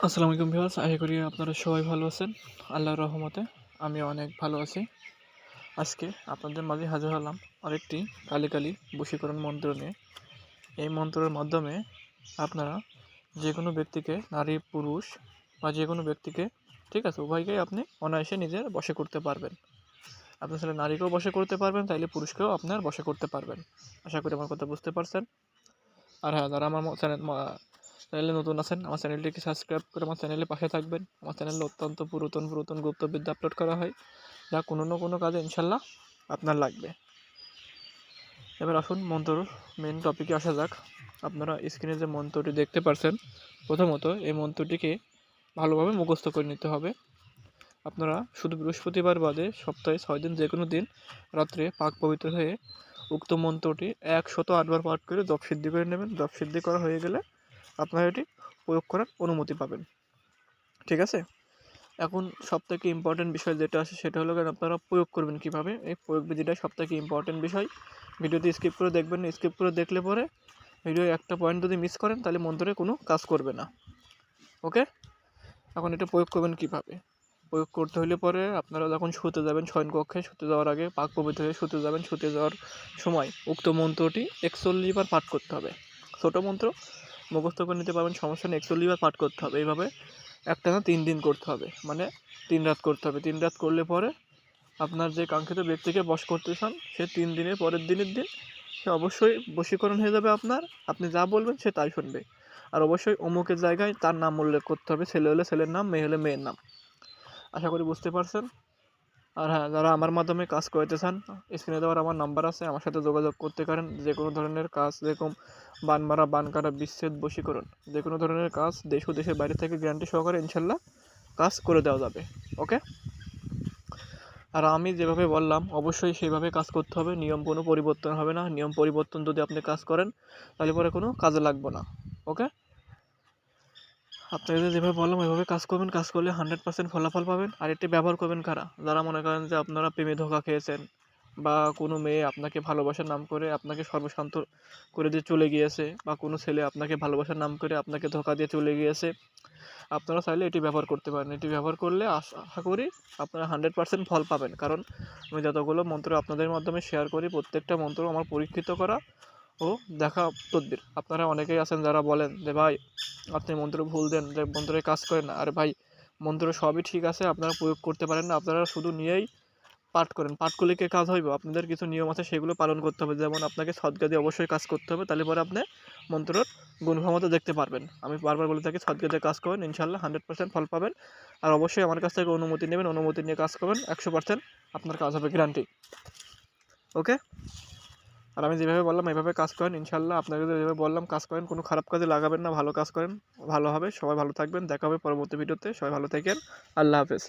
আসসালামু আলাইকুম ভিউয়ার্স, আশা করি আপনারা সবাই ভালো আছেন। আল্লাহর রহমতে আমি অনেক ভালো আছি। আজকে আপনাদের মাঝে হাজির হলাম আরেকটি কালী বশীকরণ মন্ত্র নিয়ে। এই মন্ত্রের মাধ্যমে আপনারা যে কোনো ব্যক্তিকে, নারী পুরুষ বা যে কোনো ব্যক্তিকে, ঠিক আছে, উভয়কেই আপনি অনায়াসে নিজের বশে করতে পারবেন। আপনি তাহলে নারীকেও বশে করতে পারবেন, তাইলে পুরুষকেও আপনার বশে করতে পারবেন। আশা করি আমার কথা বুঝতে পারছেন। আর হ্যাঁ, যারা আমার চ্যানেলে নতুন আছেন, আমার চ্যানেলটিকে সাবস্ক্রাইব করে আমার চ্যানেলে পাশে থাকবেন। আমার চ্যানেলে অত্যন্ত পুরাতন গুপ্তবিদ্যা আপলোড করা হয়, যা কোনো না কোনো কাজে ইনশাল্লাহ আপনার লাগবে। এবার আসুন মন্ত্রর মেন টপিকে আসা যাক। আপনারা স্ক্রিনে যে মন্ত্রটি দেখতে পাচ্ছেন, প্রথমত এই মন্ত্রটিকে ভালোভাবে মুখস্থ করে নিতে হবে। আপনারা শুধু বৃহস্পতিবার বাদে সপ্তাহে 6 দিন যে কোনো দিন রাত্রে পাক পবিত্র হয়ে উক্ত মন্ত্রটি 108 বার পাঠ করে জপ সিদ্ধি করে নেবেন। জপ সিদ্ধি করা হয়ে গেলে আপনারা এটি প্রয়োগ করার অনুমতি পাবেন। ঠিক আছে? এখন সবথেকে ইম্পর্টেন্ট বিষয় যেটা আছে সেটা হলো আপনারা প্রয়োগ করবেন কীভাবে। এই প্রয়োগ বিধিটা সবথেকে ইম্পর্টেন্ট বিষয়। ভিডিওটি স্কিপ করে দেখবেন না। স্কিপ করে দেখলে পরে ভিডিও একটা পয়েন্ট যদি মিস করেন তাহলে মন্ত্রে কোনো কাজ করবে না। ওকে? এখন এটা প্রয়োগ করবেন কীভাবে? প্রয়োগ করতে হলে পরে আপনারা যখন শুতে যাবেন, শয়নকক্ষে শুতে যাওয়ার আগে পাক পবিত্র হয়ে শুতে যাবেন। শুতে যাওয়ার সময় উক্ত মন্ত্রটি 41 বার পাঠ করতে হবে। ছোটো মন্ত্র, মুখস্থ করে নিতে পারবেন, সমস্যা নেই। 41 বার পাঠ করতে হবে। এইভাবে একটানা 3 দিন করতে হবে, মানে 3 রাত করতে হবে। 3 রাত করলে পরে আপনার যে কাঙ্ক্ষিত ব্যক্তিকে বশ করতে চান, সে 3 দিনের পরের দিনের দিন সে অবশ্যই বশীকরণ হয়ে যাবে আপনার। আপনি যা বলবেন সে তাই শুনবে। আর অবশ্যই অমুকের জায়গায় তার নাম উল্লেখ করতে হবে। ছেলে হলে ছেলের নাম, মেয়ে হলে মেয়ের নাম। আশা করি বুঝতে পারছেন। আর হ্যাঁ, যারা আমার মাধ্যমে কাজ করতে চান, স্ক্রিনে দেওয়ার আমার নাম্বার আছে, আমার সাথে যোগাযোগ করতে পারেন। যে কোনো ধরনের কাজ, যেরকম বান মারা, বান কাটা, বিচ্ছেদ, বশীকরণ, যে কোনো ধরনের কাজ দেশ ও দেশের বাইরে থেকে গ্যারান্টি সহকারে ইনশাল্লাহ কাজ করে দেওয়া যাবে। ওকে? আর আমি যেভাবে বললাম অবশ্যই সেইভাবে কাজ করতে হবে। নিয়ম কোনো পরিবর্তন হবে না। নিয়ম পরিবর্তন যদি আপনি কাজ করেন তাহলে পরে কোনো কাজে লাগবে না। ওকে? আপনাকে যেভাবে বললাম ওইভাবে কাজ করবেন। কাজ করলে 100% ফলাফল পাবেন। আর এটি ব্যবহার করবেন কারা? যারা মনে করেন যে আপনারা প্রেমে ধোঁকা খেয়েছেন, বা কোনো মেয়ে আপনাকে ভালোবাসার নাম করে আপনাকে সর্বশান্ত করে দিয়ে চলে গিয়েছে, বা কোনো ছেলে আপনাকে ভালোবাসার নাম করে আপনাকে ধোঁকা দিয়ে চলে গিয়েছে, আপনারা চাইলে এটি ব্যবহার করতে পারেন। এটি ব্যবহার করলে আশা করি আপনারা 100% ফল পাবেন। কারণ আমি যতগুলো মন্ত্র আপনাদের মাধ্যমে শেয়ার করি, প্রত্যেকটা মন্ত্র আমার পরীক্ষিত করা ও দেখা তদ্বির। আপনারা অনেকেই আছেন যারা বলেন যে ভাই আপনি মন্ত্র ভুল দেন, যে মন্ত্রে কাজ করেন না। আরে ভাই, মন্ত্র সবই ঠিক আছে, আপনারা প্রয়োগ করতে পারেন না। আপনারা শুধু নিয়েই পাঠ করেন। পাঠ করলে কি কাজ হইব? আপনাদের কিছু নিয়ম আছে, সেগুলো পালন করতে হবে। যেমন আপনাকে সদকা দিয়ে অবশ্যই কাজ করতে হবে, তাহলে পরে আপনি মন্ত্রর গুণক্ষমতা দেখতে পারবেন। আমি বারবার বলে থাকি সদকা দিয়ে কাজ করেন, ইনশাল্লাহ 100% ফল পাবেন। আর অবশ্যই আমার কাছ থেকে অনুমতি নেবেন, অনুমতি নিয়ে কাজ করবেন, 100% আপনার কাজ হবে, গ্যারান্টি। ওকে? আর আমি যেভাবে বললাম এইভাবে কাজ করেন, ইনশাল্লাহ আপনাকে যেভাবে বললাম কাজ করেন, কোনো খারাপ কাজে লাগাবেন না, ভালো কাজ করেন, ভালো হবে। সবাই ভালো থাকবেন, দেখা হবে পরবর্তী ভিডিওতে। সবাই ভালো থাকেন। আল্লাহ হাফেজ।